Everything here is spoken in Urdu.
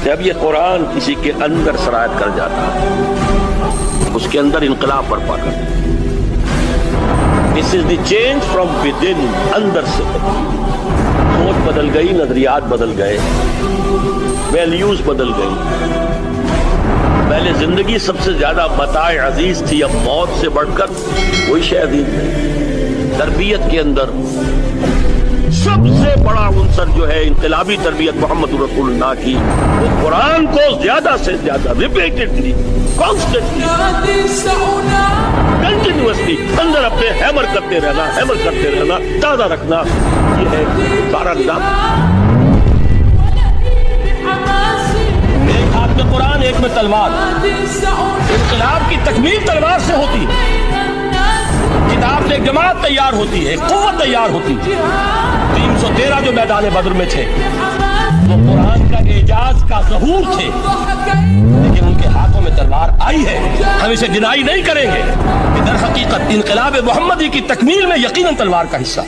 جب یہ قرآن کسی کے اندر سرایت کر جاتا ہے اس کے اندر انقلاب برپا کرتا ہے. This is the change from within, اندر سے. سوچ بدل گئی، نظریات بدل گئے، ویلیوز بدل گئی. پہلے زندگی سب سے زیادہ متاع عزیز تھی، اب موت سے بڑھ کر کوئی شے عزیز نہیں. تربیت کے اندر سب سے بڑا عنصر جو ہے انقلابی تربیت محمد رسول اللہ کی، وہ قرآن کو زیادہ سے زیادہ ریپیٹڈلی، کانسٹنٹلی، کنٹینیوسلی اندر اپنے ہیمر کرتے رہنا، تازہ رکھنا. یہ ہے سارا نظام. ایک ہاتھ میں قرآن، ایک میں تلوار. انقلاب کی تکمیل تلوار سے ہوتی ہے. کتاب سے ایک جماعت تیار ہوتی ہے، ایک قوت تیار ہوتی ہے. 313 جو میدان بدر میں تھے وہ قرآن کا اعجاز کا ظہور تھے، لیکن ان کے ہاتھوں میں تلوار آئی ہے. ہم اسے ڈینائی نہیں کریں گے کہ در حقیقت انقلاب محمدی کی تکمیل میں یقیناً تلوار کا حصہ.